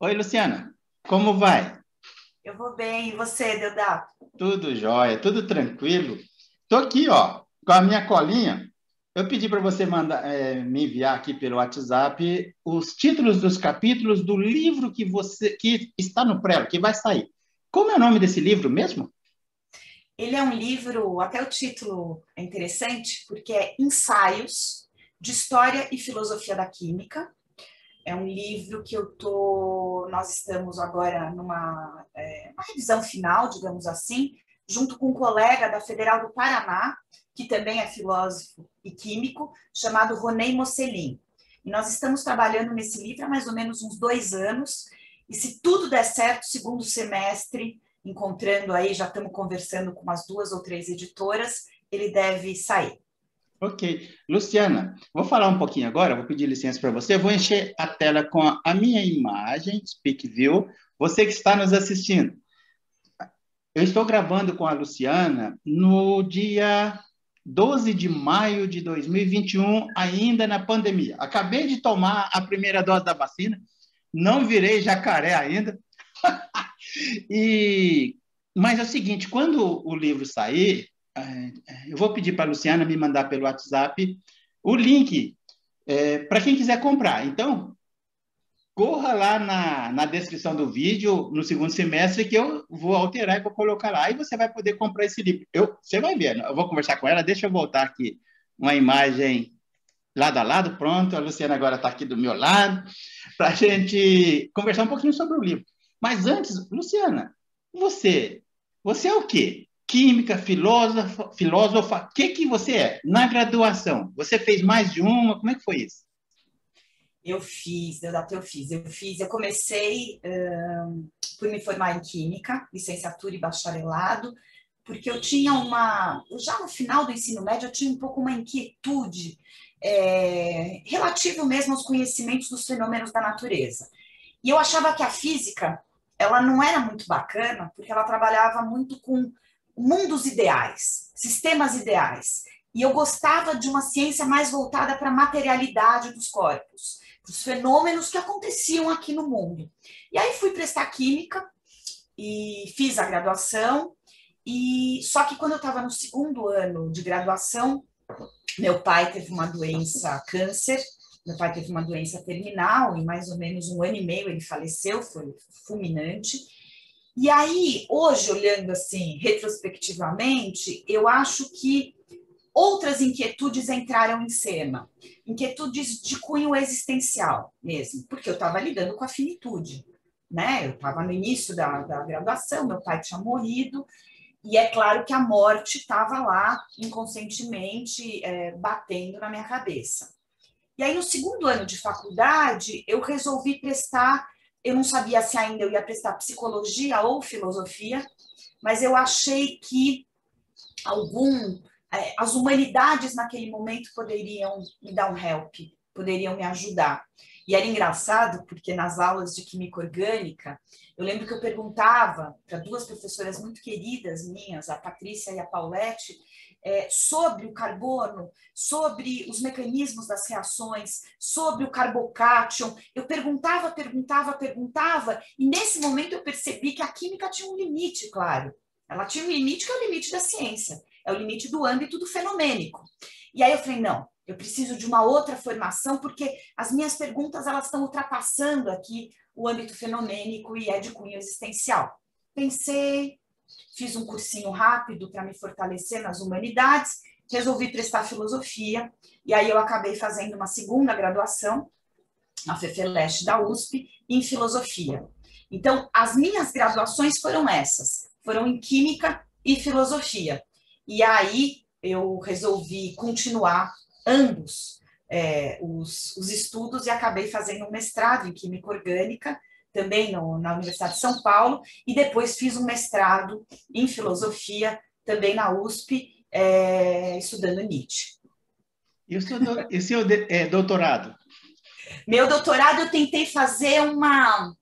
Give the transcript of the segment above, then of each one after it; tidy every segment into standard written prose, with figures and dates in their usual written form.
Oi, Luciana, como vai? Eu vou bem, e você, Deodato? Tudo jóia, tudo tranquilo. Estou aqui, ó, com a minha colinha. Eu pedi para você me enviar aqui pelo WhatsApp os títulos dos capítulos do livro que está no prelo, que vai sair. Como é o nome desse livro mesmo? Ele é um livro, até o título é interessante, porque é Ensaios de História e Filosofia da Química. É um livro que nós estamos agora uma revisão final, digamos assim, junto com um colega da Federal do Paraná, que também é filósofo e químico, chamado Ronei Mocelin. E nós estamos trabalhando nesse livro há mais ou menos uns 2 anos, e se tudo der certo, segundo semestre, encontrando aí, já estamos conversando com umas 2 ou 3 editoras, ele deve sair. Ok. Luciana, vou falar um pouquinho agora, vou pedir licença para você. Vou encher a tela com a minha imagem, Speak View. Você que está nos assistindo. Eu estou gravando com a Luciana no dia 12 de maio de 2021, ainda na pandemia. Acabei de tomar a primeira dose da vacina, não virei jacaré ainda. E, mas é o seguinte, quando o livro sair, eu vou pedir para a Luciana me mandar pelo WhatsApp o link para quem quiser comprar. Então, corra lá na descrição do vídeo, no segundo semestre, que eu vou alterar e vou colocar lá. E você vai poder comprar esse livro. Você vai ver, né? Eu vou conversar com ela. Deixa eu voltar aqui uma imagem lado a lado. Pronto, a Luciana agora está aqui do meu lado, para a gente conversar um pouquinho sobre o livro. Mas antes, Luciana, você é o quê? Química, filósofa, o que você é? Na graduação, você fez mais de uma? Como é que foi isso? Eu comecei por me formar em Química, licenciatura e bacharelado, porque já no final do ensino médio, eu tinha um pouco uma inquietude relativa mesmo aos conhecimentos dos fenômenos da natureza. E eu achava que a física, ela não era muito bacana, porque ela trabalhava muito com mundos ideais, sistemas ideais. E eu gostava de uma ciência mais voltada para a materialidade dos corpos, dos fenômenos que aconteciam aqui no mundo. E aí fui prestar química e fiz a graduação. E só que quando eu estava no segundo ano de graduação, meu pai teve uma doença, câncer. Meu pai teve uma doença terminal, em mais ou menos 1 ano e meio ele faleceu, foi fulminante. E aí, hoje, olhando assim, retrospectivamente, eu acho que outras inquietudes entraram em cena, inquietudes de cunho existencial mesmo, porque eu estava lidando com a finitude, né? Eu estava no início da graduação, meu pai tinha morrido, e é claro que a morte estava lá inconscientemente batendo na minha cabeça. E aí, no segundo ano de faculdade, eu resolvi prestar. Eu não sabia se ainda eu ia prestar psicologia ou filosofia, mas eu achei que as humanidades naquele momento poderiam me dar um help, poderiam me ajudar. E era engraçado, porque nas aulas de química orgânica, eu lembro que eu perguntava para 2 professoras muito queridas minhas, a Patrícia e a Paulette, sobre o carbono, sobre os mecanismos das reações, sobre o carbocátion. Eu perguntava, e nesse momento eu percebi que a química tinha um limite, claro. Ela tinha um limite que é o limite da ciência, é o limite do âmbito do fenomênico. E aí eu falei, não, eu preciso de uma outra formação, porque as minhas perguntas elas estão ultrapassando aqui o âmbito fenomênico e é de cunho existencial. Pensei, fiz um cursinho rápido para me fortalecer nas humanidades, resolvi prestar filosofia, e aí eu acabei fazendo uma segunda graduação, na FEFELESH da USP, em filosofia. Então, as minhas graduações foram essas, foram em química e filosofia. E aí eu resolvi continuar ambos os estudos e acabei fazendo um mestrado em química orgânica, também na Universidade de São Paulo, e depois fiz um mestrado em filosofia, também na USP, estudando Nietzsche. E o seu doutorado? Meu doutorado eu tentei fazer uma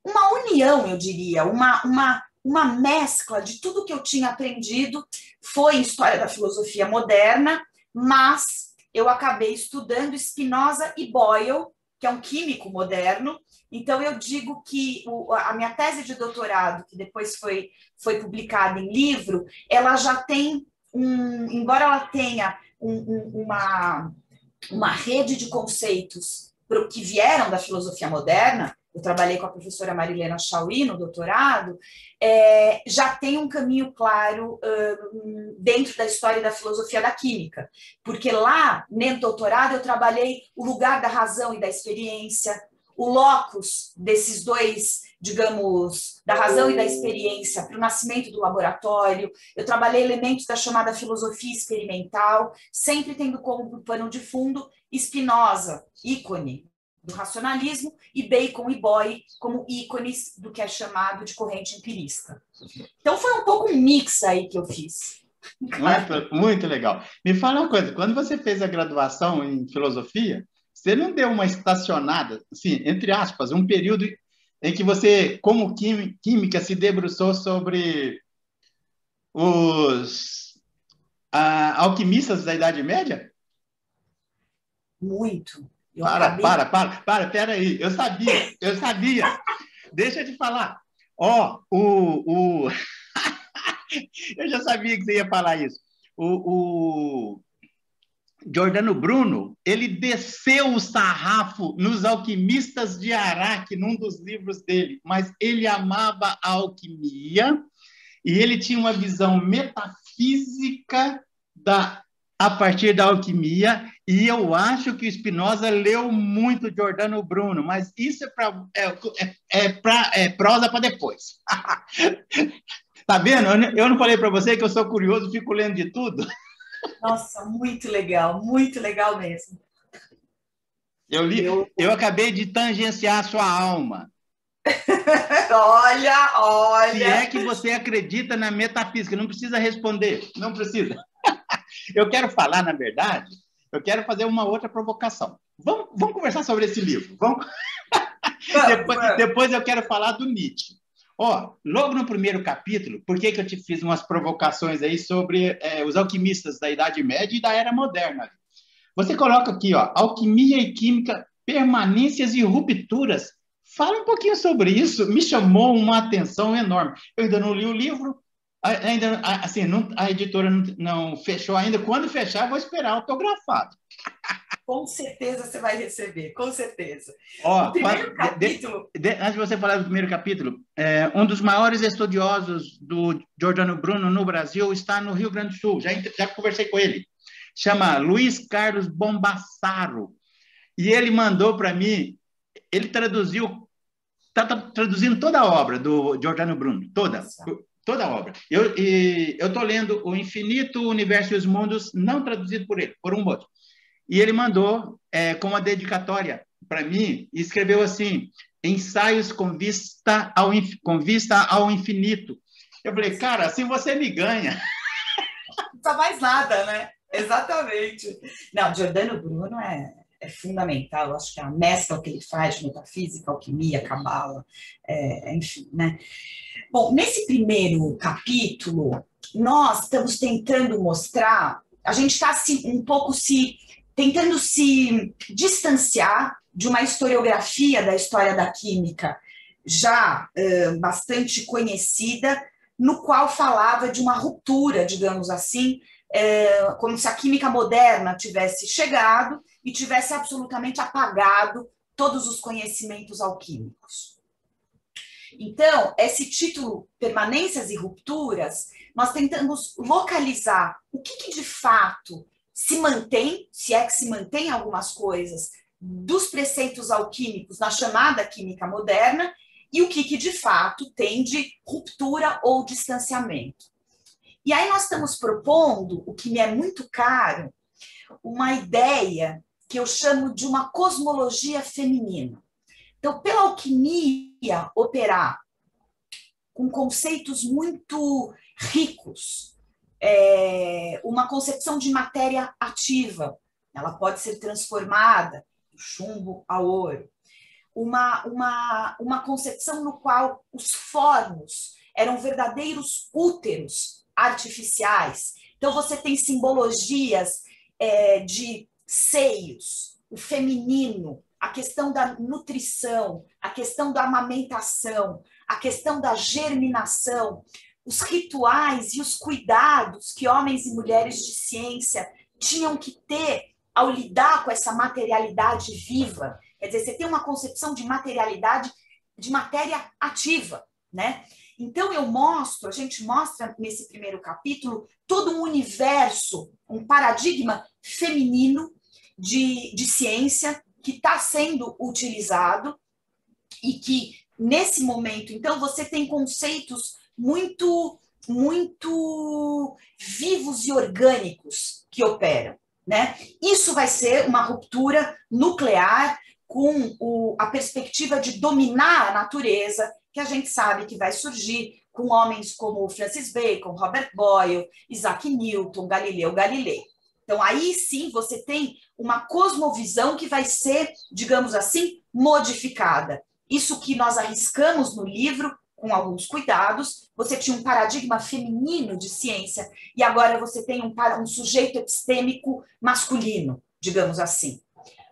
união, eu diria, uma mescla de tudo que eu tinha aprendido. Foi em História da Filosofia Moderna, mas eu acabei estudando Spinoza e Boyle que é um químico moderno. Então, eu digo que a minha tese de doutorado, que depois foi publicada em livro, ela já tem embora ela tenha uma rede de conceitos que vieram da filosofia moderna, eu trabalhei com a professora Marilena Chauí no doutorado, já tem um caminho claro dentro da história da filosofia da química, porque lá, no doutorado, eu trabalhei o lugar da razão e da experiência, o locus desses dois, digamos, da razão e da experiência para o nascimento do laboratório. Eu trabalhei elementos da chamada filosofia experimental, sempre tendo como pano de fundo Spinoza, ícone do racionalismo, e Bacon e Boy como ícones do que é chamado de corrente empirista. Então foi um pouco um mix aí que eu fiz. Muito, muito legal. Me fala uma coisa, quando você fez a graduação em filosofia, você não deu uma estacionada, assim, entre aspas, um período em que você, como química, se debruçou sobre os alquimistas da Idade Média? Muito. Pera aí. Eu sabia. Deixa eu te falar. Eu já sabia que você ia falar isso. O Giordano Bruno, ele desceu o sarrafo nos alquimistas de Araque, num dos livros dele, mas ele amava a alquimia e ele tinha uma visão metafísica a partir da alquimia, e eu acho que o Spinoza leu muito Giordano Bruno, mas isso é prosa para depois. Tá vendo? Eu não falei para você que eu sou curioso, fico lendo de tudo? Nossa, muito legal mesmo. Eu acabei de tangenciar a sua alma. Olha! Se é que você acredita na metafísica, não precisa responder, não precisa. Eu quero falar, na verdade, eu quero fazer uma outra provocação. Vamos conversar sobre esse livro. Depois eu quero falar do Nietzsche. Logo no primeiro capítulo, por que eu te fiz umas provocações aí sobre os alquimistas da Idade Média e da Era Moderna? Você coloca aqui, alquimia e química, permanências e rupturas. Fala um pouquinho sobre isso, me chamou uma atenção enorme. Eu ainda não li o livro, ainda assim, a editora não fechou ainda. Quando fechar, vou esperar autografado. Com certeza você vai receber, com certeza. O primeiro capítulo... Antes de você falar do primeiro capítulo, um dos maiores estudiosos do Giordano Bruno no Brasil está no Rio Grande do Sul, já conversei com ele. Chama Luiz Carlos Bombassaro. E ele mandou para mim, ele está traduzindo toda a obra do Giordano Bruno, toda a obra. Eu estou lendo O Infinito, o Universo e os Mundos, não traduzido por ele, por um outro. E ele mandou com uma dedicatória para mim e escreveu assim: ensaios com vista ao infinito. Eu falei, cara, assim você me ganha. Não precisa mais nada, né? Exatamente. Não, Giordano Bruno é fundamental. Eu acho que a mescla que ele faz de metafísica, alquimia, cabala, enfim, né? Bom, nesse primeiro capítulo, nós estamos tentando mostrar, a gente está um pouco tentando se distanciar de uma historiografia da história da química já bastante conhecida, no qual falava de uma ruptura, digamos assim, como se a química moderna tivesse chegado e tivesse absolutamente apagado todos os conhecimentos alquímicos. Então, esse título, Permanências e Rupturas, nós tentamos localizar o que de fato se mantém, se é que se mantém algumas coisas, dos preceitos alquímicos na chamada química moderna, e o que de fato tem de ruptura ou distanciamento. E aí nós estamos propondo, o que me é muito caro, uma ideia que eu chamo de uma cosmologia feminina. Então, pela alquimia operar com conceitos muito ricos, uma concepção de matéria ativa, ela pode ser transformada do chumbo ao ouro, uma concepção no qual os formos eram verdadeiros úteros artificiais. Então, você tem simbologias de seios, o feminino, a questão da nutrição, a questão da amamentação, a questão da germinação, os rituais e os cuidados que homens e mulheres de ciência tinham que ter ao lidar com essa materialidade viva. Quer dizer, você tem uma concepção de materialidade, de matéria ativa, né? Então a gente mostra nesse primeiro capítulo todo um universo, um paradigma feminino de ciência que está sendo utilizado e que, nesse momento, então, você tem conceitos muito vivos e orgânicos que operam, né? Isso vai ser uma ruptura nuclear com a perspectiva de dominar a natureza, que a gente sabe que vai surgir com homens como Francis Bacon, Robert Boyle, Isaac Newton, Galileu Galilei. Então, aí sim você tem uma cosmovisão que vai ser, digamos assim, modificada. Isso que nós arriscamos no livro, com alguns cuidados, você tinha um paradigma feminino de ciência e agora você tem um sujeito epistêmico masculino, digamos assim.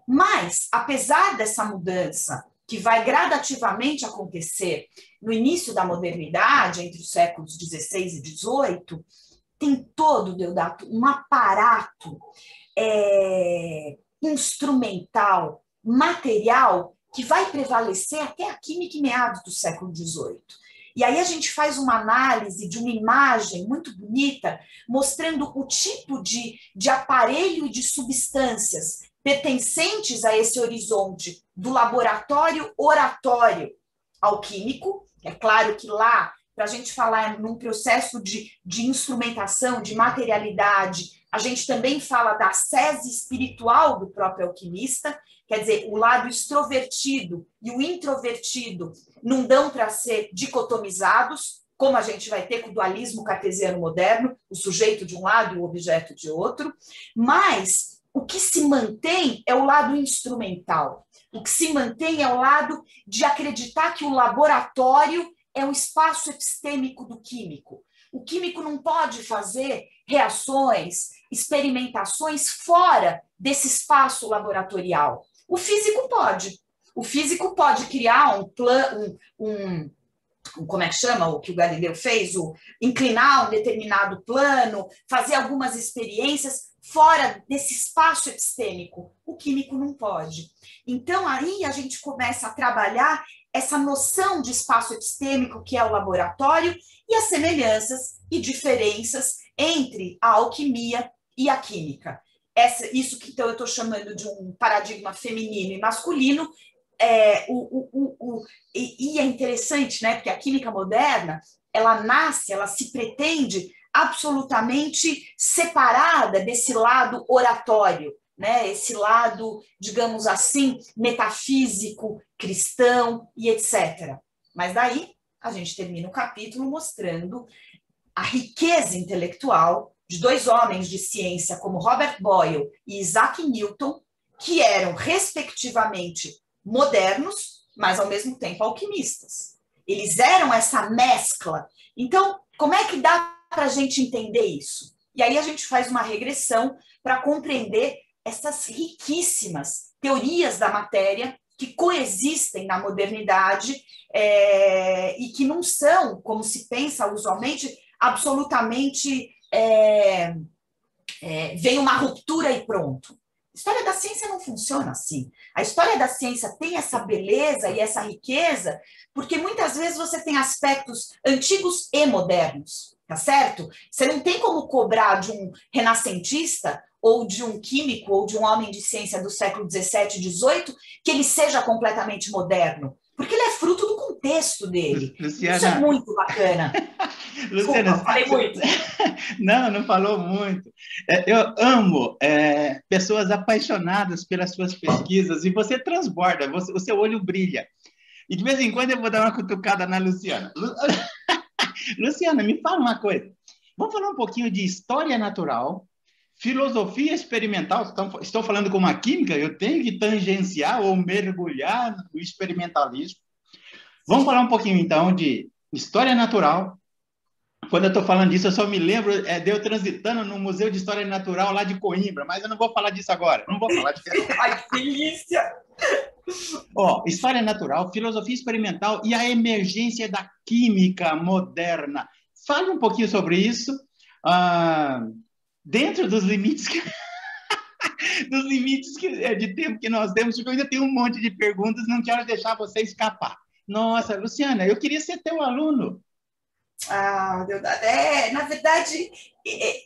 Mas, apesar dessa mudança que vai gradativamente acontecer no início da modernidade, entre os séculos XVI e XVIII, tem todo, Deodato, um aparato instrumental, material, que vai prevalecer até a química em meados do século XVIII. E aí a gente faz uma análise de uma imagem muito bonita, mostrando o tipo de aparelho e de substâncias pertencentes a esse horizonte do laboratório oratório alquímico. É claro que lá, para a gente falar num processo de instrumentação, de materialidade, a gente também fala da sese espiritual do próprio alquimista, quer dizer, o lado extrovertido e o introvertido não dão para ser dicotomizados, como a gente vai ter com o dualismo cartesiano moderno, o sujeito de um lado e o objeto de outro, mas o que se mantém é o lado instrumental, o que se mantém é o lado de acreditar que o laboratório é um espaço epistêmico do químico. O químico não pode fazer reações, experimentações fora desse espaço laboratorial. O físico pode. O físico pode criar como é que chama o que o Galileu fez? Inclinar um determinado plano, fazer algumas experiências fora desse espaço epistêmico. O químico não pode. Então, aí a gente começa a trabalhar essa noção de espaço epistêmico, que é o laboratório, e as semelhanças e diferenças entre a alquimia e a química. Isso que então eu estou chamando de um paradigma feminino e masculino, e é interessante, né? Porque a química moderna, ela nasce, ela se pretende absolutamente separada desse lado oratório, né? Esse lado, digamos assim, metafísico, cristão e etc. Mas daí a gente termina o capítulo mostrando a riqueza intelectual de dois homens de ciência como Robert Boyle e Isaac Newton, que eram, respectivamente, modernos, mas, ao mesmo tempo, alquimistas. Eles eram essa mescla. Então, como é que dá para a gente entender isso? E aí a gente faz uma regressão para compreender essas riquíssimas teorias da matéria que coexistem na modernidade e que não são, como se pensa usualmente, absolutamente vem uma ruptura e pronto. A história da ciência não funciona assim. A história da ciência tem essa beleza e essa riqueza porque muitas vezes você tem aspectos antigos e modernos, tá certo? Você não tem como cobrar de um renascentista ou de um químico ou de um homem de ciência do século XVII, XVIII, que ele seja completamente moderno, porque ele é fruto do contexto dele. Luciana, isso é muito bacana. Luciana, desculpa, falei muito. Não falou muito. Eu amo pessoas apaixonadas pelas suas pesquisas e você transborda, o seu olho brilha. E de vez em quando eu vou dar uma cutucada na Luciana. Luciana, me fala uma coisa. Vamos falar um pouquinho de história natural, filosofia experimental. Estou falando com uma química, eu tenho que tangenciar ou mergulhar no experimentalismo. Vamos falar um pouquinho, então, de história natural. Quando eu estou falando disso, eu só me lembro de eu transitando no Museu de História Natural lá de Coimbra, mas eu não vou falar disso agora. Não vou falar disso. Ai, que delícia! Ó, história natural, filosofia experimental e a emergência da química moderna. Fale um pouquinho sobre isso, dentro dos limites de tempo que nós temos, porque eu ainda tenho um monte de perguntas, não quero deixar você escapar. Nossa, Luciana, eu queria ser teu aluno. Na verdade,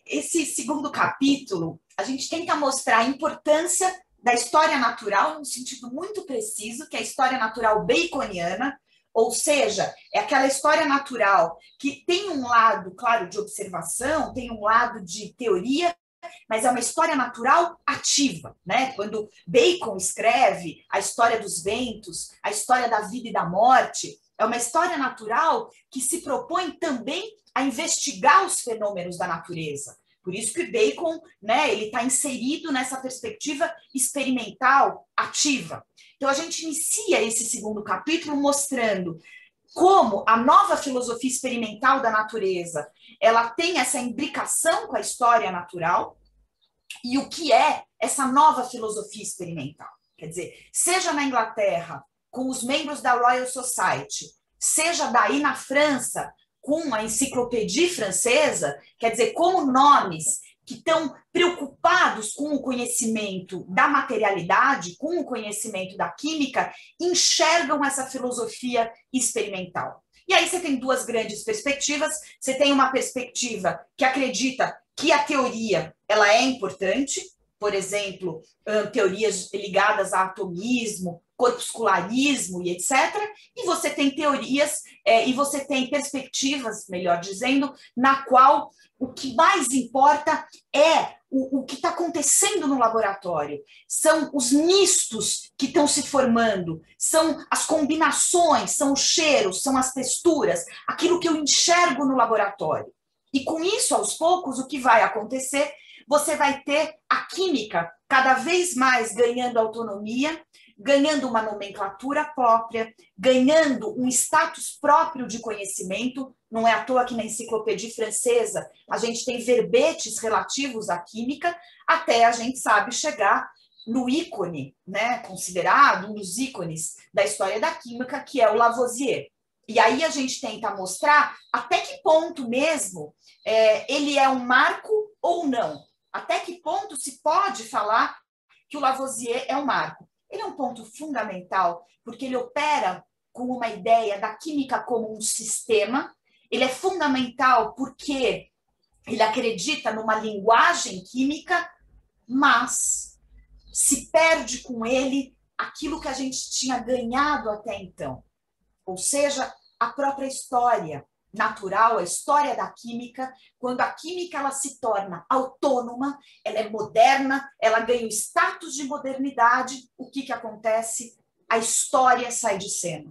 esse segundo capítulo, a gente tenta mostrar a importância da história natural, num sentido muito preciso, que é a história natural baconiana, ou seja, é aquela história natural que tem um lado, claro, de observação, tem um lado de teoria, mas é uma história natural ativa, né? Quando Bacon escreve a história dos ventos, a história da vida e da morte, é uma história natural que se propõe também a investigar os fenômenos da natureza. Por isso que Bacon, né, ele está inserido nessa perspectiva experimental ativa. Então a gente inicia esse segundo capítulo mostrando como a nova filosofia experimental da natureza, ela tem essa imbricação com a história natural e o que é essa nova filosofia experimental. Quer dizer, seja na Inglaterra, com os membros da Royal Society, seja daí na França, com a enciclopédia francesa, quer dizer, como nomes que estão preocupados com o conhecimento da materialidade, com o conhecimento da química, enxergam essa filosofia experimental. E aí você tem duas grandes perspectivas. Você tem uma perspectiva que acredita que a teoria ela é importante, por exemplo, teorias ligadas a atomismo, corpuscularismo e etc. E você tem teorias e você tem perspectivas, melhor dizendo, na qual o que mais importa é o que está acontecendo no laboratório. São os mistos que estão se formando, são as combinações, são os cheiros, são as texturas, aquilo que eu enxergo no laboratório. E com isso, aos poucos, o que vai acontecer? Você vai ter a química cada vez mais ganhando autonomia, ganhando uma nomenclatura própria, ganhando um status próprio de conhecimento. Não é à toa que na enciclopédia francesa a gente tem verbetes relativos à química, até a gente sabe chegar no ícone, né, considerado um dos ícones da história da química, que é o Lavoisier. E aí a gente tenta mostrar até que ponto mesmo ele é um marco ou não. Até que ponto se pode falar que o Lavoisier é um marco. Ele é um ponto fundamental, porque ele opera com uma ideia da química como um sistema. Ele é fundamental porque ele acredita numa linguagem química, mas se perde com ele aquilo que a gente tinha ganhado até então. Ou seja, a própria história natural, a história da química, quando a química ela se torna autônoma, ela é moderna, ela ganha o status de modernidade, o que acontece? A história sai de cena.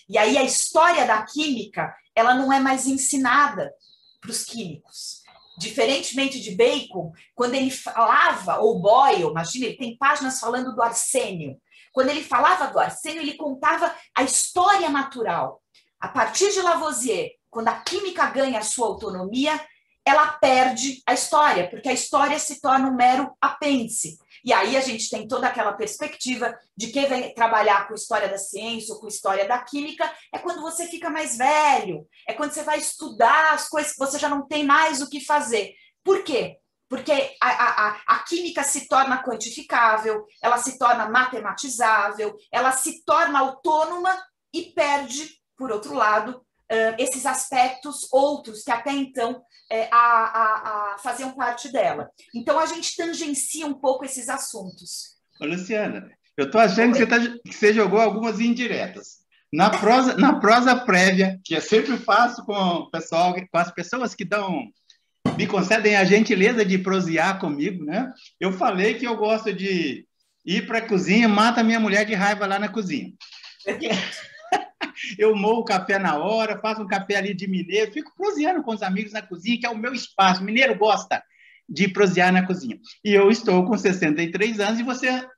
E aí a história da química, ela não é mais ensinada para os químicos. Diferentemente de Bacon, quando ele falava, ou Boyle, imagina, ele tem páginas falando do arsênio. Quando ele falava do arsênio, ele contava a história natural. A partir de Lavoisier, quando a química ganha a sua autonomia, ela perde a história, porque a história se torna um mero apêndice. E aí a gente tem toda aquela perspectiva de quem vai trabalhar com história da ciência ou com história da química, é quando você fica mais velho, é quando você vai estudar as coisas que você já não tem mais o que fazer. Por quê? Porque a química se torna quantificável, ela se torna matematizável, ela se torna autônoma e perde, por outro lado, esses aspectos outros que até então faziam parte dela. Então, a gente tangencia um pouco esses assuntos. Ô, Luciana, eu estou achando que você jogou algumas indiretas. Na prosa prévia, que eu sempre faço com o pessoal, com as pessoas que me concedem a gentileza de prosear comigo, né? Eu falei que eu gosto de ir para a cozinha, mata a minha mulher de raiva lá na cozinha. Eu moo o café na hora, faço um café ali de mineiro, fico proseando com os amigos na cozinha, que é o meu espaço. O mineiro gosta de prosear na cozinha. E eu estou com 63 anos e você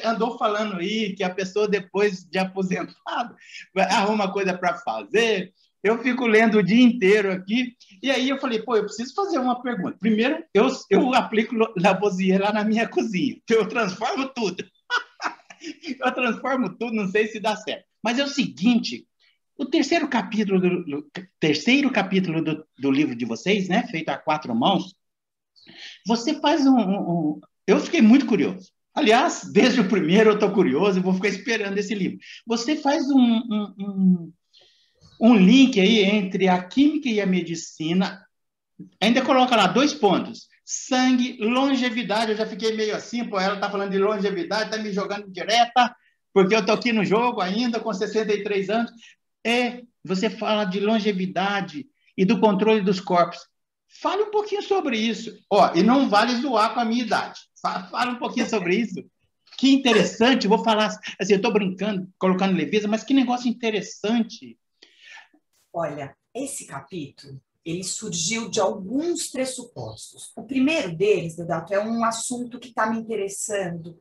andou falando aí que a pessoa, depois de aposentado, arruma coisa para fazer. Eu fico lendo o dia inteiro aqui. E aí eu falei, pô, eu preciso fazer uma pergunta. Primeiro, eu aplico Lavoisier lá na minha cozinha. Eu transformo tudo. Eu transformo tudo, não sei se dá certo. Mas é o seguinte, o terceiro capítulo do livro de vocês, né, feito a quatro mãos, você faz Eu fiquei muito curioso. Aliás, desde o primeiro eu estou curioso e vou ficar esperando esse livro. Você faz um link aí entre a química e a medicina. Ainda coloca lá 2 pontos. Sangue, longevidade. Eu já fiquei meio assim, pô, ela está falando de longevidade, está me jogando direta, porque eu estou aqui no jogo ainda, com 63 anos. Você fala de longevidade e do controle dos corpos. Fale um pouquinho sobre isso. E não vale zoar com a minha idade. Fala um pouquinho sobre isso. Que interessante, vou falar assim, eu estou brincando, colocando leveza, mas que negócio interessante. Olha, esse capítulo, ele surgiu de alguns pressupostos. O primeiro deles, Deodato, é um assunto que está me interessando.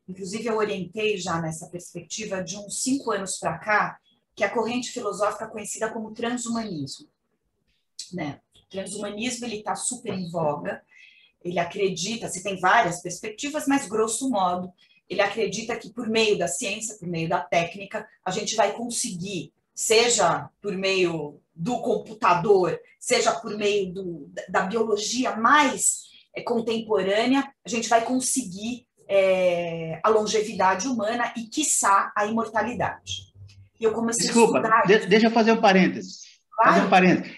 Inclusive, eu orientei já nessa perspectiva de uns 5 anos para cá, que é a corrente filosófica conhecida como transhumanismo. Né? O transhumanismo está super em voga. Ele acredita, você tem várias perspectivas, mas grosso modo, ele acredita que por meio da ciência, por meio da técnica, a gente vai conseguir, seja por meio do computador, seja por meio da biologia mais contemporânea, a gente vai conseguir a longevidade humana e, quiçá, a imortalidade. E eu comecei Desculpa, a estudar... deixa eu fazer um parênteses. Claro. Fazer um parênteses.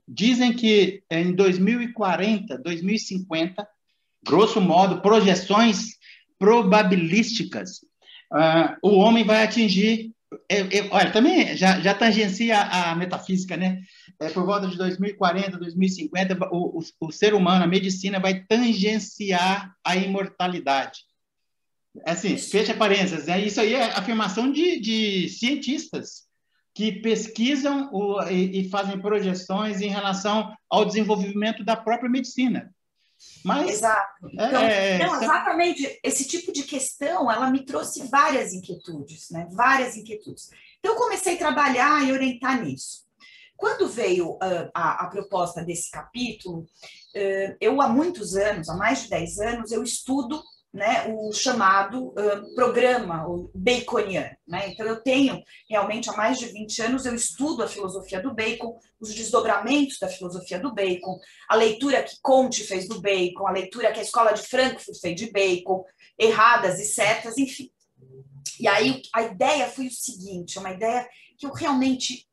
Dizem que em 2040, 2050, grosso modo, projeções probabilísticas, o homem vai atingir... olha, também já tangencia a metafísica, né? Por volta de 2040, 2050, o ser humano, a medicina, vai tangenciar a imortalidade. Assim, fecha parênteses, né? Isso aí é afirmação de cientistas que pesquisam e fazem projeções em relação ao desenvolvimento da própria medicina. Mas, exato. Então, exatamente esse tipo de questão, ela me trouxe várias inquietudes, né? Várias inquietudes. Então, eu comecei a trabalhar e orientar nisso. Quando veio a proposta desse capítulo, eu há muitos anos, há mais de 10 anos, eu estudo, né, o chamado programa o baconiano. Né? Então, eu tenho realmente há mais de 20 anos, eu estudo a filosofia do Bacon, os desdobramentos da filosofia do Bacon, a leitura que Comte fez do Bacon, a leitura que a Escola de Frankfurt fez de Bacon, erradas e certas, enfim. E aí a ideia foi o seguinte, uma ideia que eu realmente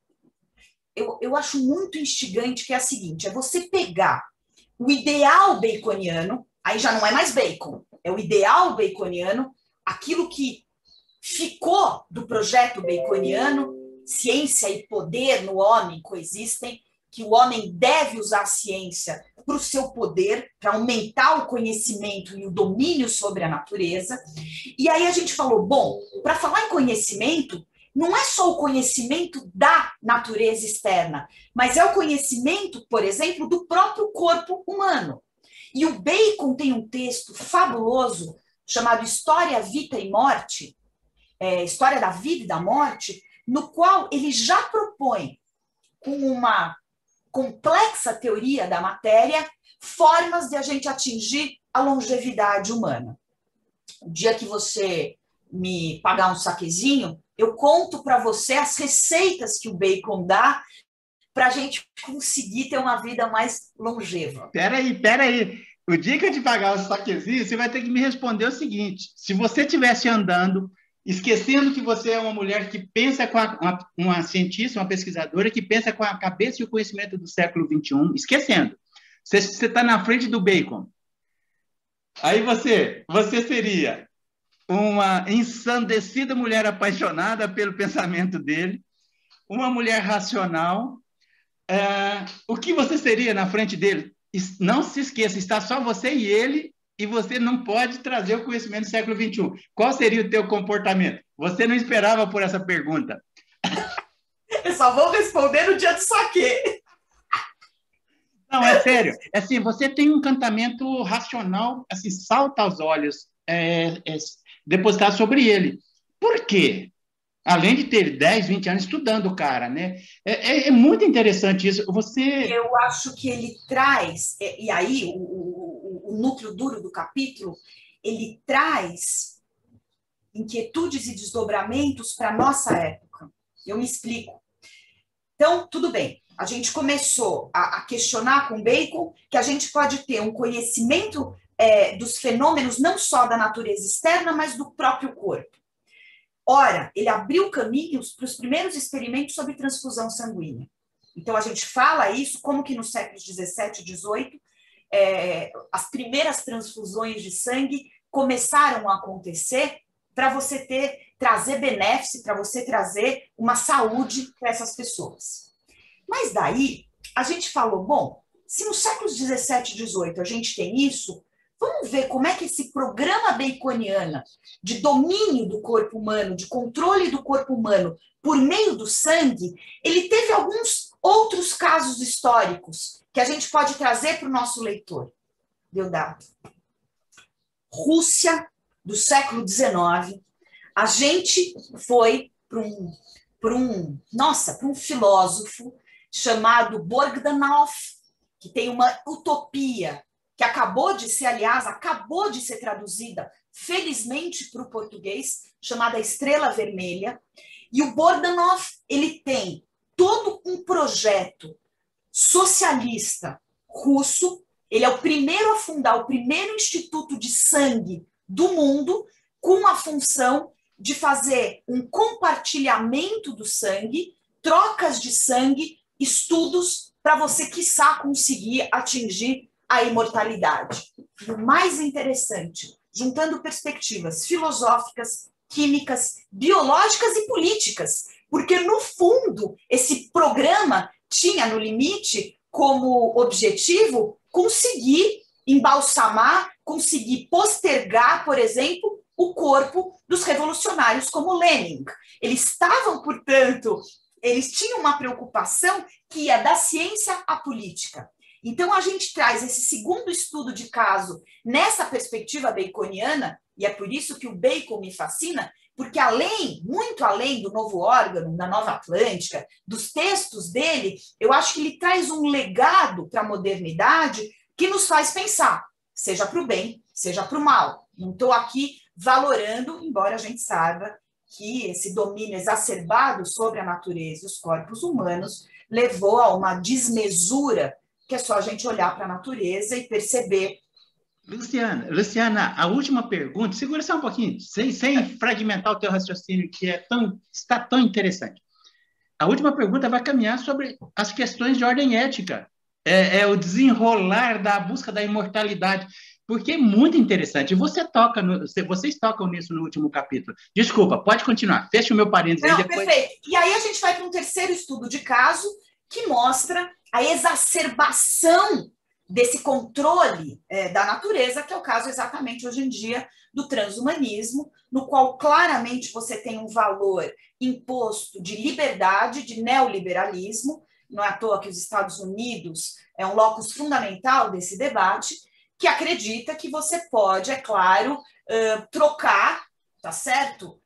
eu acho muito instigante, que é a seguinte, é você pegar o ideal baconiano, aí já não é mais bacon, é o ideal baconiano, aquilo que ficou do projeto baconiano, ciência e poder no homem coexistem, que o homem deve usar a ciência para o seu poder, para aumentar o conhecimento e o domínio sobre a natureza. E aí a gente falou, bom, para falar em conhecimento, não é só o conhecimento da natureza externa, mas é o conhecimento, por exemplo, do próprio corpo humano. E o Bacon tem um texto fabuloso chamado História, Vida e Morte, História da Vida e da Morte, no qual ele já propõe, com uma complexa teoria da matéria, formas de a gente atingir a longevidade humana. O dia que você me pagar um saquezinho, eu conto para você as receitas que o Bacon dá para a gente conseguir ter uma vida mais longeva. Peraí. O dia que eu te pagar o saquezinho, você vai ter que me responder o seguinte. Se você estivesse andando, esquecendo que você é uma mulher que pensa com uma cientista, uma pesquisadora, que pensa com a cabeça e o conhecimento do século XXI, esquecendo. Você está na frente do Bacon. Aí você seria uma ensandecida mulher apaixonada pelo pensamento dele, uma mulher racional. O que você seria na frente dele? Não se esqueça, está só você e ele, e você não pode trazer o conhecimento do século XXI. Qual seria o teu comportamento? Você não esperava por essa pergunta. Eu só vou responder no dia do saque. Não, é sério. Assim, você tem um encantamento racional, assim, salta aos olhos, depositado sobre ele. Por quê? Além de ter 10, 20 anos estudando o cara, né? É muito interessante isso. Eu acho que ele traz, e aí o núcleo duro do capítulo, ele traz inquietudes e desdobramentos para a nossa época. Eu me explico. Então, tudo bem. A gente começou a questionar com Bacon que a gente pode ter um conhecimento dos fenômenos não só da natureza externa, mas do próprio corpo. Ora, ele abriu caminhos para os primeiros experimentos sobre transfusão sanguínea. Então, a gente fala isso como que nos séculos 17 e 18, as primeiras transfusões de sangue começaram a acontecer para você trazer benefício, para você trazer uma saúde para essas pessoas. Mas daí, a gente falou, bom, se nos séculos 17 e 18 a gente tem isso, vamos ver como é que esse programa baconiano de domínio do corpo humano, de controle do corpo humano por meio do sangue, ele teve alguns outros casos históricos que a gente pode trazer para o nosso leitor. Deodato. Rússia, do século XIX, a gente foi para um filósofo chamado Bogdanov, que tem uma utopia que acabou de ser traduzida, felizmente, para o português, chamada Estrela Vermelha. E o Bogdanov, ele tem todo um projeto socialista russo. Ele é o primeiro a fundar o primeiro instituto de sangue do mundo, com a função de fazer um compartilhamento do sangue, trocas de sangue, estudos para você, quiçá, conseguir atingir a imortalidade. E o mais interessante, juntando perspectivas filosóficas, químicas, biológicas e políticas, porque, no fundo, esse programa tinha, no limite, como objetivo conseguir embalsamar, conseguir postergar, por exemplo, o corpo dos revolucionários como Lenin. Eles tinham uma preocupação que ia da ciência à política. Então, a gente traz esse segundo estudo de caso nessa perspectiva baconiana, e é por isso que o Bacon me fascina, porque muito além do novo órgão, da Nova Atlântica, dos textos dele, eu acho que ele traz um legado para a modernidade que nos faz pensar, seja para o bem, seja para o mal. Não estou aqui valorando, embora a gente saiba que esse domínio exacerbado sobre a natureza e os corpos humanos levou a uma desmesura, que é só a gente olhar para a natureza e perceber. Luciana, a última pergunta, segura só um pouquinho, sem fragmentar o teu raciocínio, que está tão interessante. A última pergunta vai caminhar sobre as questões de ordem ética, o desenrolar da busca da imortalidade, porque é muito interessante. Vocês tocam nisso no último capítulo. Desculpa, pode continuar. Fecha o meu parênteses aí depois. Perfeito. E aí a gente vai para um terceiro estudo de caso que mostra a exacerbação desse controle da natureza, que é o caso exatamente hoje em dia do transhumanismo, no qual claramente você tem um valor imposto de liberdade, de neoliberalismo. Não é à toa que os Estados Unidos é um locus fundamental desse debate, que acredita que você pode, é claro, trocar, tá certo?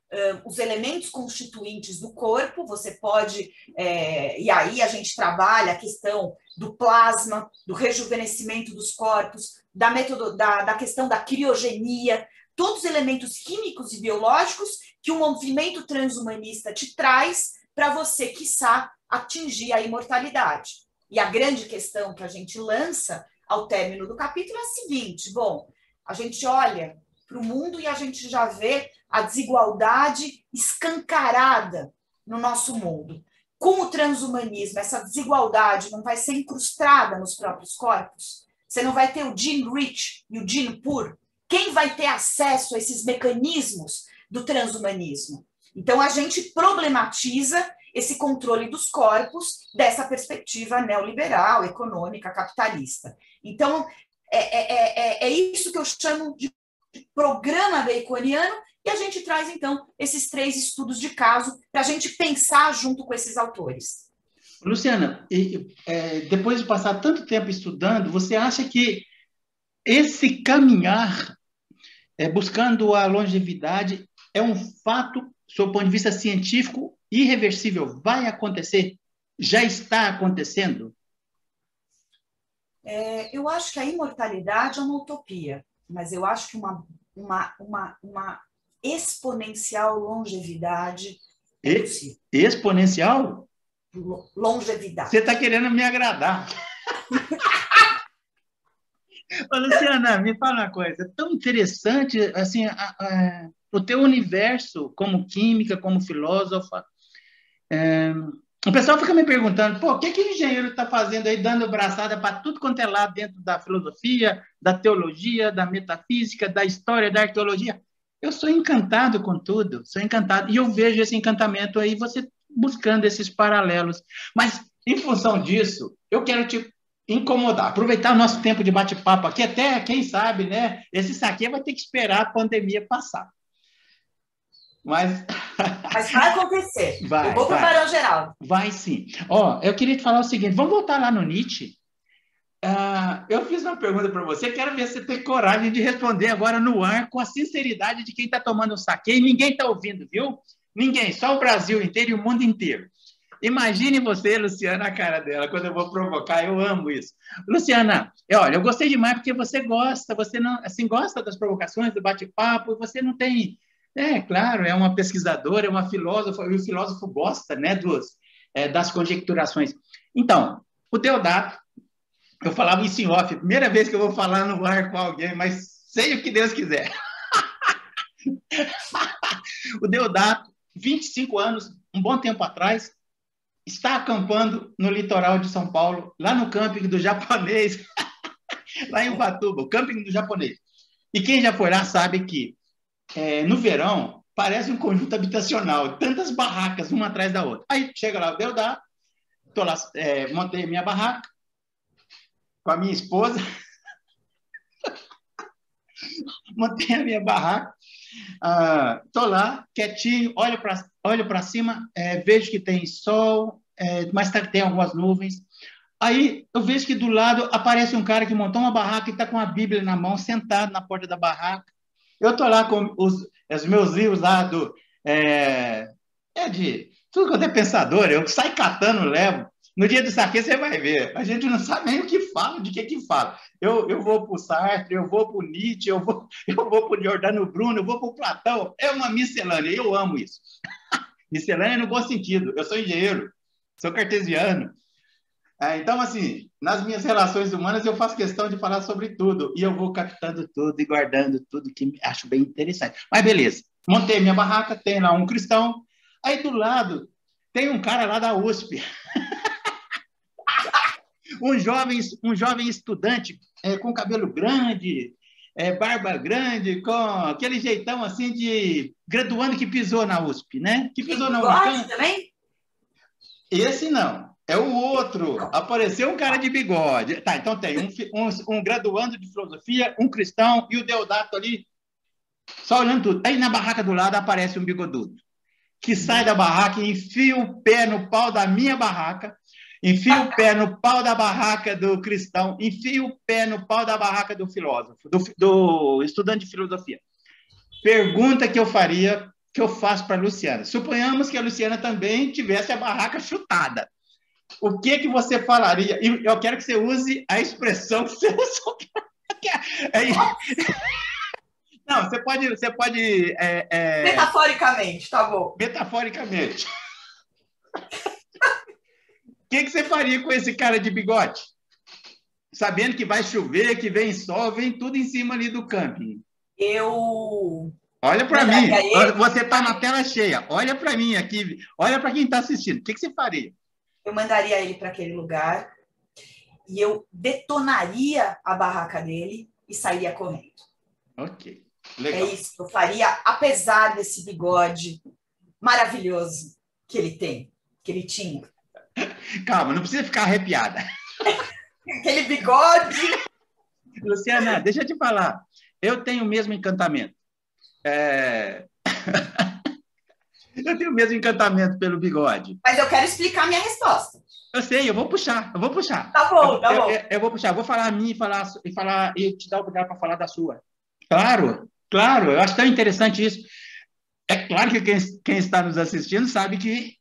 Os elementos constituintes do corpo, você pode, e aí a gente trabalha a questão do plasma, do rejuvenescimento dos corpos, da questão da criogenia, todos os elementos químicos e biológicos que o movimento transhumanista te traz para você, quiçá, atingir a imortalidade. E a grande questão que a gente lança ao término do capítulo é a seguinte: bom, a gente olha para o mundo e a gente já vê a desigualdade escancarada no nosso mundo. Com o transhumanismo, essa desigualdade não vai ser incrustada nos próprios corpos? Você não vai ter o gene rich e o gene poor? Quem vai ter acesso a esses mecanismos do transhumanismo? Então, a gente problematiza esse controle dos corpos dessa perspectiva neoliberal, econômica, capitalista. Então, é isso que eu chamo de programa baconiano, e a gente traz, então, esses 3 estudos de caso para a gente pensar junto com esses autores. Luciana, depois de passar tanto tempo estudando, você acha que esse caminhar buscando a longevidade é um fato, sob o ponto de vista científico, irreversível? Vai acontecer? Já está acontecendo? Eu acho que a imortalidade é uma utopia, mas eu acho que exponencial longevidade é E, possível. exponencial? Longevidade. Você está querendo me agradar. Ô, Luciana, me fala uma coisa. É tão interessante assim, o teu universo como química, como filósofa. O pessoal fica me perguntando, pô, o que o engenheiro está fazendo aí, dando braçada para tudo quanto é lado dentro da filosofia, da teologia, da metafísica, da história, da arqueologia. Eu sou encantado com tudo, sou encantado. E eu vejo esse encantamento aí, você buscando esses paralelos. Mas, em função disso, eu quero te incomodar, aproveitar o nosso tempo de bate-papo aqui, até, quem sabe, né? Esse saque vai ter que esperar a pandemia passar. Mas vai acontecer. Vai, eu vou para o Barão Geraldo. Vai sim. Ó, eu queria te falar o seguinte, vamos voltar lá no Nietzsche. Eu fiz uma pergunta para você, quero ver se você tem coragem de responder agora no ar com a sinceridade de quem está tomando um saque e ninguém está ouvindo, viu? Ninguém, só o Brasil inteiro e o mundo inteiro. Imagine você, Luciana, a cara dela, quando eu vou provocar, eu amo isso. Luciana, olha, eu gostei demais porque você gosta, você não, assim, gosta das provocações, do bate-papo, você não tem... claro, é uma pesquisadora, é uma filósofa, e o filósofo gosta, né, das conjecturações. Então, o Deodato, eu falava isso em off, primeira vez que eu vou falar no ar com alguém, mas sei o que Deus quiser. O Deodato, 25 anos, um bom tempo atrás, está acampando no litoral de São Paulo, lá no camping do Japonês, lá em Ubatuba, o camping do Japonês. E quem já foi lá sabe que no verão parece um conjunto habitacional, tantas barracas, uma atrás da outra. Aí chega lá o Deodato, tô lá, montei minha barraca com a minha esposa, montei a minha barraca, tô lá, quietinho, olho para cima, vejo que tem sol, mas tem algumas nuvens. Aí eu vejo que do lado aparece um cara que montou uma barraca e está com a Bíblia na mão, sentado na porta da barraca. Eu tô lá com os meus livros lá de tudo quanto é pensador, eu saio catando, levo. No dia do saque você vai ver. A gente não sabe nem o que fala, de que fala. Eu vou para o Sartre, eu vou para o Nietzsche, eu vou para o Giordano Bruno, eu vou para o Platão. É uma miscelânea, eu amo isso. Miscelânea no bom sentido. Eu sou engenheiro, sou cartesiano. Então, assim, nas minhas relações humanas eu faço questão de falar sobre tudo. E eu vou captando tudo e guardando tudo que acho bem interessante. Mas beleza, montei minha barraca, tem lá um cristão. Aí do lado tem um cara lá da USP. um jovem estudante com cabelo grande, barba grande, com aquele jeitão assim de graduando que pisou na USP, né? Que pisou na USP. Também? Esse não. É o outro. Apareceu um cara de bigode. Tá, então tem um graduando de filosofia, um cristão e o Deodato ali, só olhando tudo. Aí na barraca do lado aparece um bigodudo, que sai da barraca e enfia o pé no pau da minha barraca, enfia o pé no pau da barraca do cristão, enfia o pé no pau da barraca do filósofo, do estudante de filosofia. Pergunta que eu faria, que eu faço para a Luciana. Suponhamos que a Luciana também tivesse a barraca chutada. O que você falaria? E eu quero que você use a expressão que você usou. Não, você pode... Metaforicamente, tá bom. Metaforicamente. O que você faria com esse cara de bigode? Sabendo que vai chover, que vem sol, vem tudo em cima ali do camping. Olha para mim. Você está na tela cheia. Olha para mim aqui. Olha para quem está assistindo. O que você faria? Eu mandaria ele para aquele lugar e eu detonaria a barraca dele e sairia correndo. Ok, legal. É isso que eu faria, apesar desse bigode maravilhoso que ele tem, que ele tinha. Calma, não precisa ficar arrepiada. Aquele bigode... Luciana, deixa eu te falar. Eu tenho o mesmo encantamento. Eu tenho o mesmo encantamento pelo bigode. Mas eu quero explicar a minha resposta. Eu sei, eu vou puxar. Tá bom, tá bom. Eu vou puxar, vou falar a minha e te dar o lugar para falar da sua. Claro, eu acho tão interessante isso. É claro que quem está nos assistindo sabe que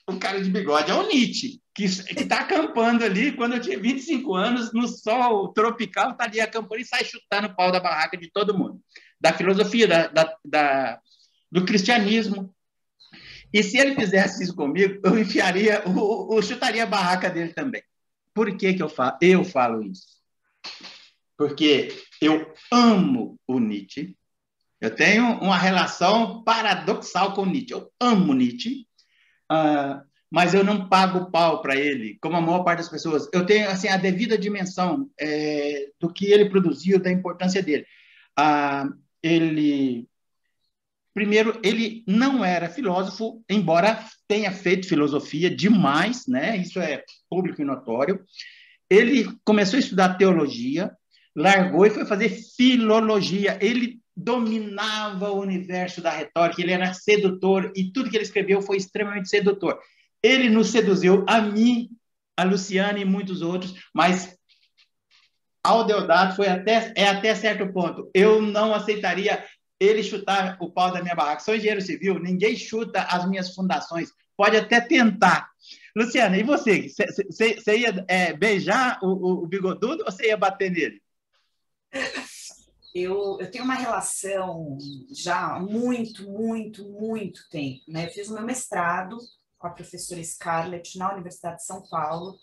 o cara de bigode é o Nietzsche, que está acampando ali, quando eu tinha 25 anos, no sol tropical, está ali acampando e sai chutando o pau da barraca de todo mundo. Da filosofia, do cristianismo. E se ele fizesse isso comigo, eu enfiaria, eu chutaria a barraca dele também. Por que que eu falo isso? Porque eu amo o Nietzsche, eu tenho uma relação paradoxal com Nietzsche. Eu amo Nietzsche, mas eu não pago pau para ele, como a maior parte das pessoas. Eu tenho assim, a devida dimensão do que ele produziu, da importância dele. Primeiro, ele não era filósofo, embora tenha feito filosofia demais, né? Isso é público e notório. Ele começou a estudar teologia, largou e foi fazer filologia. Ele dominava o universo da retórica, ele era sedutor, e tudo que ele escreveu foi extremamente sedutor. Ele nos seduziu, a mim, a Luciana e muitos outros, mas ao Deodato foi até certo ponto. Eu não aceitaria ele chutar o pau da minha barraca. Sou engenheiro civil, ninguém chuta as minhas fundações. Pode até tentar. Luciana, e você? Você ia beijar o bigodudo ou você ia bater nele? Eu tenho uma relação já há muito, muito, muito tempo, né? Eu fiz o meu mestrado com a professora Scarlett na Universidade de São Paulo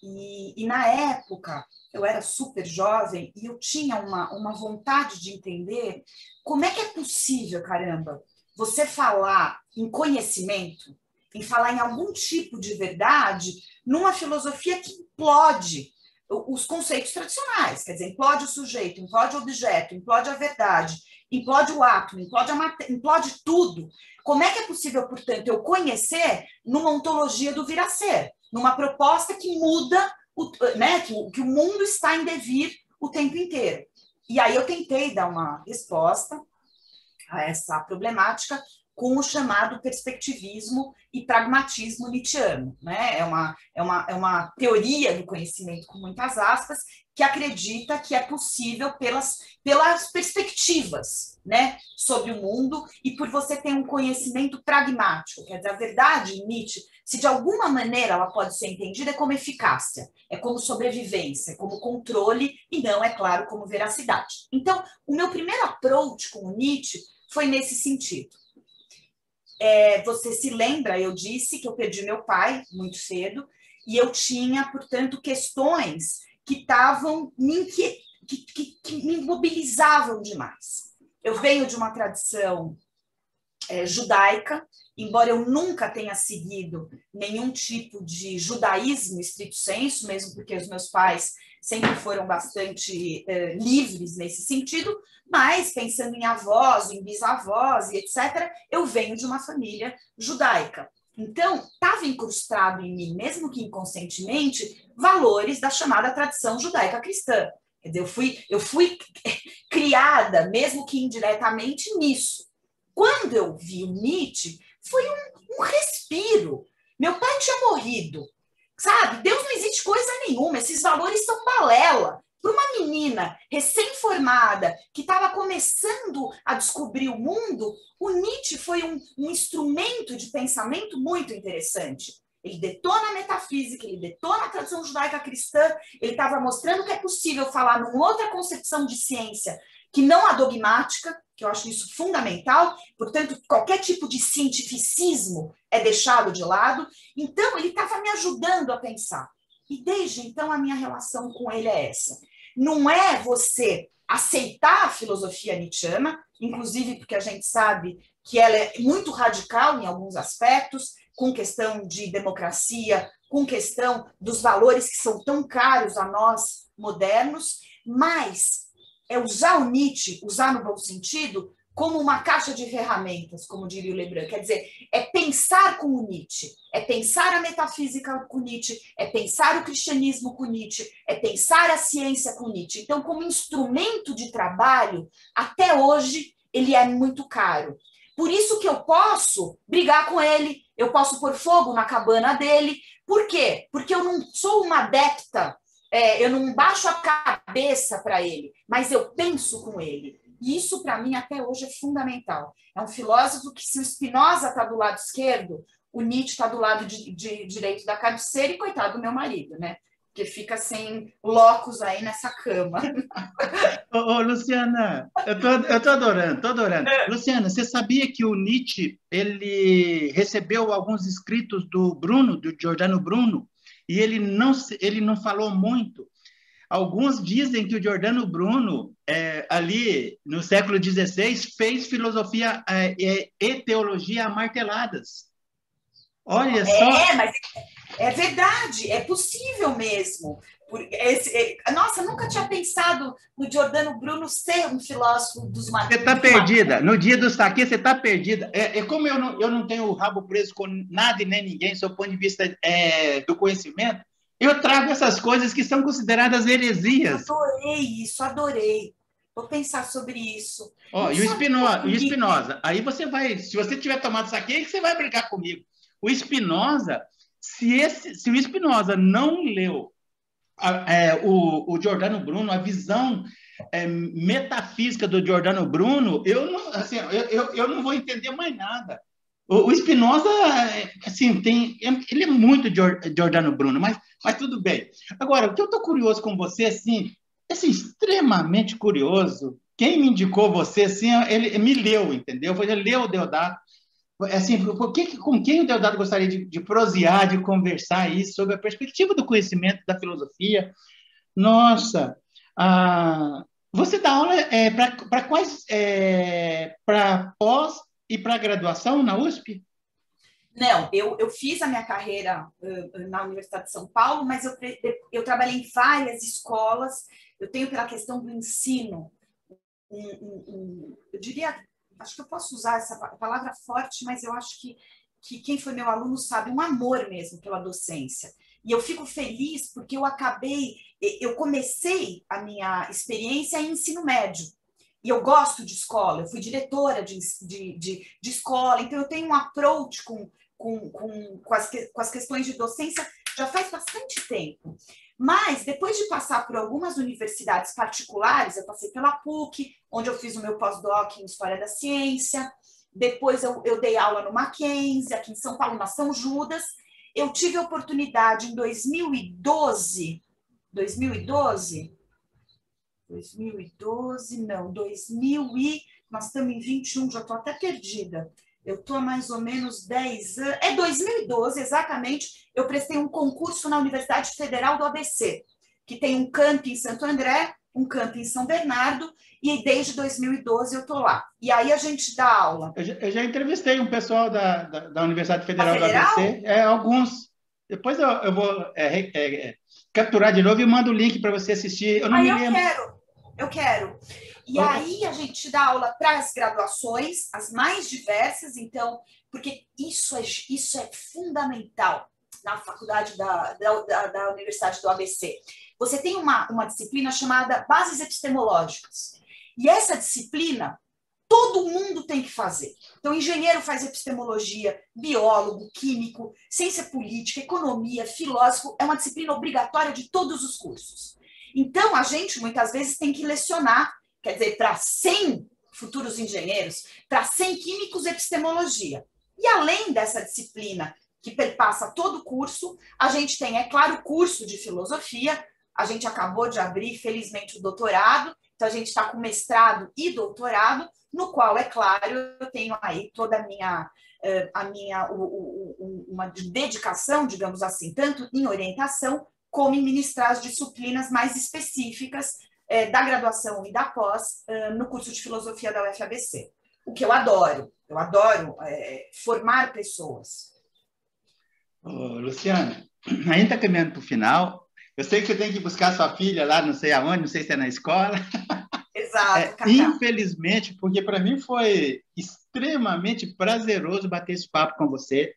e na época eu era super jovem e eu tinha uma vontade de entender como é que é possível, caramba, você falar em conhecimento, em falar em algum tipo de verdade, numa filosofia que implode os conceitos tradicionais, quer dizer, implode o sujeito, implode o objeto, implode a verdade, implode o átomo, implode tudo. Como é que é possível, portanto, eu conhecer numa ontologia do vir a ser, numa proposta que muda, né, que o mundo está em devir o tempo inteiro? E aí eu tentei dar uma resposta a essa problemática com o chamado perspectivismo e pragmatismo nietzschiano, né? É uma teoria do conhecimento, com muitas aspas, que acredita que é possível pelas perspectivas, né, sobre o mundo e por você ter um conhecimento pragmático. Quer dizer, a verdade em Nietzsche, se de alguma maneira ela pode ser entendida, é como eficácia, é como sobrevivência, é como controle e não, é claro, como veracidade. Então, o meu primeiro approach com o Nietzsche foi nesse sentido. Você se lembra, eu disse que eu perdi meu pai muito cedo e eu tinha, portanto, questões que estavam que me mobilizavam demais. Eu venho de uma tradição judaica, embora eu nunca tenha seguido nenhum tipo de judaísmo estrito sensu, mesmo porque os meus pais sempre foram bastante livres nesse sentido, mas pensando em avós, em bisavós e etc., eu venho de uma família judaica. Então, estava incrustado em mim, mesmo que inconscientemente, valores da chamada tradição judaica cristã. Quer dizer, eu fui criada, mesmo que indiretamente, nisso. Quando eu vi o Nietzsche, foi um respiro. Meu pai tinha morrido, sabe? Deus não existe coisa nenhuma, esses valores são balela. Para uma menina recém-formada, que estava começando a descobrir o mundo, o Nietzsche foi um instrumento de pensamento muito interessante. Ele detona a metafísica, ele detona a tradição judaica cristã, ele estava mostrando que é possível falar numa outra concepção de ciência, que não a dogmática, que eu acho isso fundamental, portanto, qualquer tipo de cientificismo é deixado de lado. Então, ele estava me ajudando a pensar. E desde então, a minha relação com ele é essa. Não é você aceitar a filosofia nietzschiana, inclusive porque a gente sabe que ela é muito radical em alguns aspectos, com questão de democracia, com questão dos valores que são tão caros a nós modernos, mas é usar o Nietzsche, usar no bom sentido, como uma caixa de ferramentas, como diria o Lebrun. Quer dizer, é pensar com o Nietzsche, é pensar a metafísica com Nietzsche, é pensar o cristianismo com Nietzsche, é pensar a ciência com Nietzsche. Então, como instrumento de trabalho, até hoje, ele é muito caro. Por isso que eu posso brigar com ele, eu posso pôr fogo na cabana dele. Por quê? Porque eu não sou uma adepta, eu não baixo a cabeça para ele, mas eu penso com ele. E isso, para mim, até hoje é fundamental. É um filósofo que, se o Spinoza está do lado esquerdo, o Nietzsche está do lado de direito da cabeceira e, coitado do meu marido, né? porque fica sem locus aí nessa cama. Luciana, eu tô adorando, tô adorando. Luciana, você sabia que o Nietzsche, ele recebeu alguns escritos do Bruno, do Giordano Bruno, e ele não falou muito. Alguns dizem que o Giordano Bruno, ali no século XVI, fez filosofia e teologia amarteladas. Olha só. Mas é verdade, é possível mesmo. Nossa, nunca tinha pensado no Giordano Bruno ser um filósofo dos Você está perdida. No dia do saque, você está perdida. Como eu não tenho o rabo preso com nada e nem ninguém, sob o ponto de vista do conhecimento, eu trago essas coisas que são consideradas heresias. Adorei isso, adorei. Vou pensar sobre isso. E o Spinoza, aí você vai, se você tiver tomado saque, aí você vai brigar comigo. O Spinoza, se o Spinoza não leu o Giordano Bruno, a visão metafísica do Giordano Bruno, eu não vou entender mais nada. O Spinoza, assim, ele é muito Giordano Bruno, mas tudo bem. Agora, o que eu estou curioso com você, assim, extremamente curioso, quem me indicou você, assim, ele me leu, entendeu? Ele leu o Deodato. Assim, com quem o Deodato gostaria de prosear, de conversar aí sobre a perspectiva do conhecimento da filosofia? Nossa, você dá aula para quais? Para pós e para graduação na USP? Não, eu fiz a minha carreira na Universidade de São Paulo, mas eu trabalhei em várias escolas. Eu tenho, pela questão do ensino, eu diria, acho que eu posso usar essa palavra forte, mas eu acho que quem foi meu aluno sabe, um amor mesmo pela docência. E eu fico feliz porque eu comecei a minha experiência em ensino médio. E eu gosto de escola, eu fui diretora de escola, então eu tenho um approach com as questões de docência já faz bastante tempo. Mas, depois de passar por algumas universidades particulares, eu passei pela PUC, onde eu fiz o meu pós-doc em História da Ciência, depois eu dei aula no Mackenzie, aqui em São Paulo, na São Judas. Eu tive a oportunidade em 2012, nós estamos em 21, já estou até perdida. Eu estou há mais ou menos 10 anos. 2012, exatamente, eu prestei um concurso na Universidade Federal do ABC, que tem um campo em Santo André, um campo em São Bernardo, e desde 2012 eu estou lá. E aí a gente dá aula. Eu já entrevistei um pessoal da Universidade Federal do ABC, alguns. Depois eu vou capturar de novo e mando o link para você assistir. Eu não me lembro. Eu quero. E aí a gente dá aula para as graduações, as mais diversas, então, porque isso é fundamental na faculdade da Universidade do ABC. Você tem uma disciplina chamada Bases Epistemológicas. E essa disciplina, todo mundo tem que fazer. Então, engenheiro faz epistemologia, biólogo, químico, ciência política, economia, filósofo, é uma disciplina obrigatória de todos os cursos. Então, a gente, muitas vezes, tem que lecionar, quer dizer, para 100 futuros engenheiros, para 100 químicos, epistemologia. E além dessa disciplina que perpassa todo o curso, a gente tem, é claro, o curso de filosofia, a gente acabou de abrir, felizmente, o doutorado, então a gente está com mestrado e doutorado, no qual, é claro, eu tenho aí toda uma dedicação, digamos assim, tanto em orientação, como em ministrar as disciplinas mais específicas da graduação e da pós no curso de filosofia da UFABC. O que eu adoro formar pessoas. Luciana, ainda está caminhando para o final. Eu sei que você tem que buscar sua filha lá, não sei aonde, não sei se é na escola. Exato. Infelizmente, porque para mim foi extremamente prazeroso bater esse papo com você.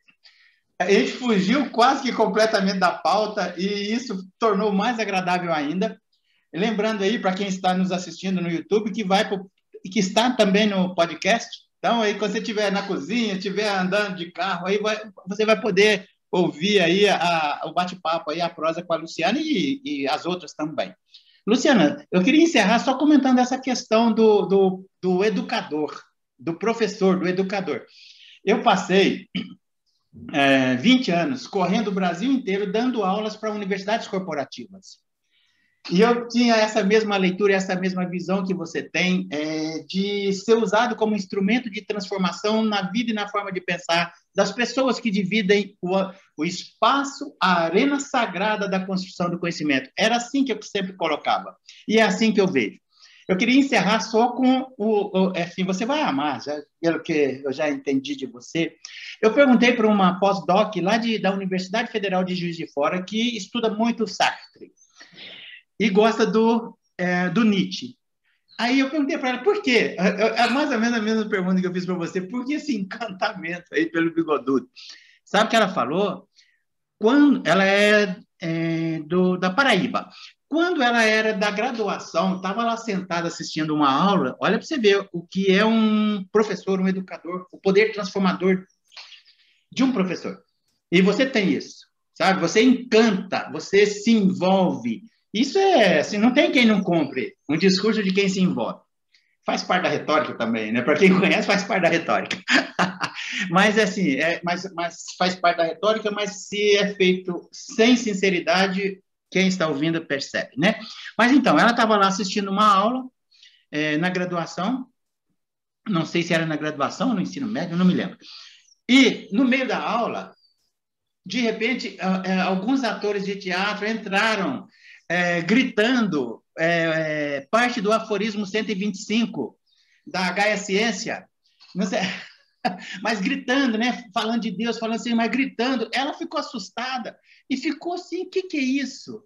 A gente fugiu quase que completamente da pauta e isso tornou mais agradável ainda. Lembrando aí, para quem está nos assistindo no YouTube, que está também no podcast. Então, aí, quando você estiver na cozinha, estiver andando de carro, aí você vai poder ouvir aí o bate-papo, aí, a prosa com a Luciana e as outras também. Luciana, eu queria encerrar só comentando essa questão do educador, do professor, do educador. Eu passei 20 anos, correndo o Brasil inteiro, dando aulas para universidades corporativas. E eu tinha essa mesma leitura, essa mesma visão que você tem, de ser usado como instrumento de transformação na vida e na forma de pensar das pessoas que dividem o espaço, a arena sagrada da construção do conhecimento. Era assim que eu sempre colocava. E é assim que eu vejo. Eu queria encerrar só com assim, você vai amar, já, pelo que eu já entendi de você. Eu perguntei para uma pós-doc lá da Universidade Federal de Juiz de Fora, que estuda muito Sartre e gosta do Nietzsche. Aí eu perguntei para ela, por quê? É mais ou menos a mesma pergunta que eu fiz para você. Por que esse encantamento aí pelo Bigodudo? Sabe o que ela falou? Quando ela da Paraíba. Quando ela era da graduação, estava lá sentada assistindo uma aula, olha para você ver o que é um professor, um educador, o poder transformador de um professor. E você tem isso, sabe? Você encanta, você se envolve. Isso assim, não tem quem não compre um discurso de quem se envolve. Faz parte da retórica também, né? Para quem conhece, faz parte da retórica. Mas, assim, mas faz parte da retórica, mas se é feito sem sinceridade, quem está ouvindo percebe, né? Mas, então, ela estava lá assistindo uma aula na graduação, não sei se era na graduação ou no ensino médio, não me lembro. E, no meio da aula, de repente, alguns atores de teatro entraram gritando parte do aforismo 125 da Gaia Ciência, não sei, mas gritando, né? Falando de Deus, falando assim, mas gritando. Ela ficou assustada e ficou assim, o que é isso?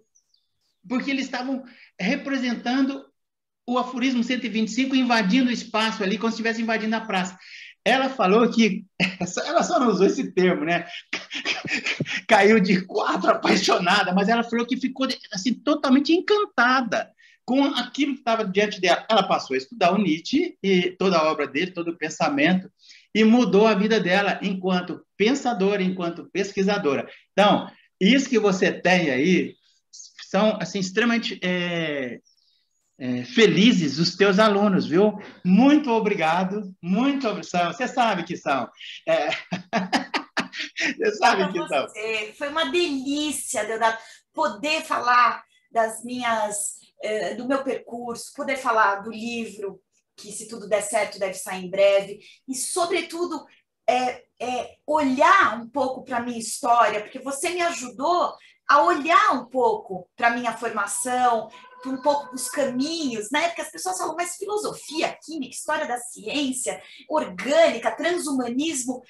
Porque eles estavam representando o aforismo 125, invadindo o espaço ali, como se estivesse invadindo a praça. Ela falou que, ela só não usou esse termo, né? Caiu de quatro, apaixonada, mas ela falou que ficou assim, totalmente encantada com aquilo que estava diante dela. Ela passou a estudar o Nietzsche e toda a obra dele, todo o pensamento, e mudou a vida dela enquanto pensadora, enquanto pesquisadora. Então, isso que você tem aí são assim, extremamente felizes os teus alunos, viu? Muito obrigado, muito obrigado. Você sabe que são. Você sabe que são. Foi uma delícia, Deodato, poder falar das minhas, do meu percurso, poder falar do livro, que se tudo der certo deve sair em breve, e sobretudo olhar um pouco para a minha história, porque você me ajudou a olhar um pouco para a minha formação, um pouco dos caminhos, né? Porque as pessoas falam, mas filosofia, química, história da ciência, orgânica, transhumanismo,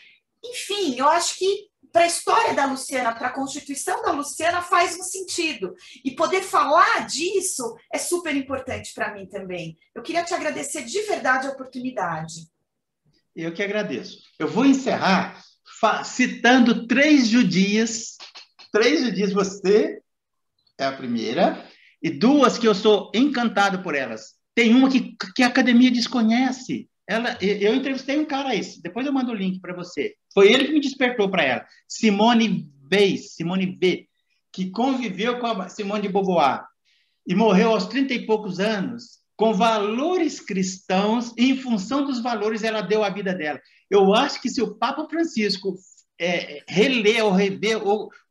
enfim, eu acho que para a história da Luciana, para a constituição da Luciana, faz um sentido. E poder falar disso é super importante para mim também. Eu queria te agradecer de verdade a oportunidade. Eu que agradeço. Eu vou encerrar citando 3 judias. 3 judias, você é a primeira, e 2 que eu sou encantado por elas. Tem uma que a academia desconhece. Eu entrevistei um cara aí, depois eu mando o link para você. Foi ele que me despertou para ela. Simone Weil, que conviveu com a Simone de Beauvoir e morreu aos 30 e poucos anos, com valores cristãos, e em função dos valores ela deu a vida dela. Eu acho que se o Papa Francisco reler ou rever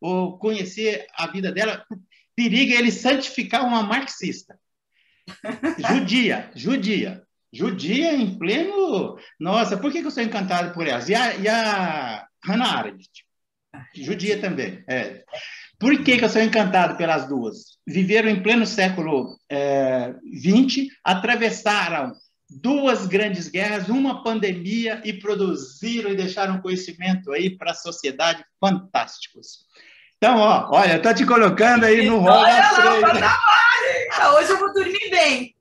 ou conhecer a vida dela, periga ele santificar uma marxista. Judia em pleno... Nossa, por que eu sou encantado por elas? E a Hannah Arendt, judia também. Por que eu sou encantado pelas duas? Viveram em pleno século XX, atravessaram 2 grandes guerras, uma pandemia, e produziram e deixaram conhecimento aí para a sociedade fantásticos. Então, olha, estou te colocando aí no rol das 3. Hoje eu vou dormir bem.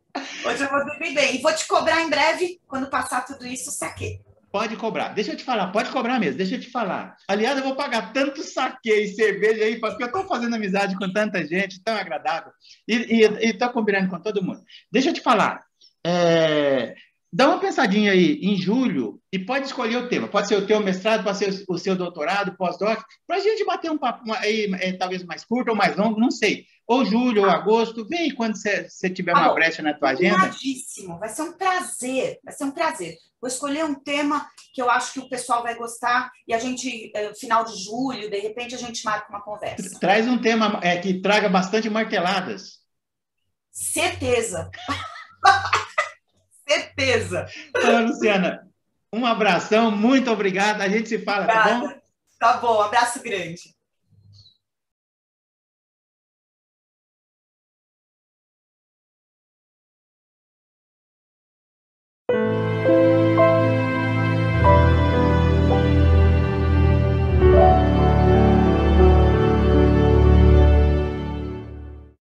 E vou te cobrar em breve, quando passar tudo isso, saquê. Pode cobrar. Deixa eu te falar, pode cobrar mesmo, deixa eu te falar. Aliás, eu vou pagar tanto saquê e cerveja aí, porque eu estou fazendo amizade com tanta gente, tão agradável, e estou combinando com todo mundo. Deixa eu te falar. Dá uma pensadinha aí em julho e pode escolher o tema. Pode ser o teu mestrado, pode ser o seu doutorado, pós-doc, para a gente bater um papo aí, talvez mais curto ou mais longo, não sei. Ou julho ou agosto, vem quando você tiver uma brecha na tua agenda. Combinadíssimo, vai ser um prazer, vai ser um prazer. Vou escolher um tema que eu acho que o pessoal vai gostar e a gente, final de julho, de repente, a gente marca uma conversa. Traz um tema que traga bastante marteladas. Certeza. Certeza. Luciana, um abração, muito obrigado. A gente se fala, Obrigada. tá bom? Tá bom, abraço grande.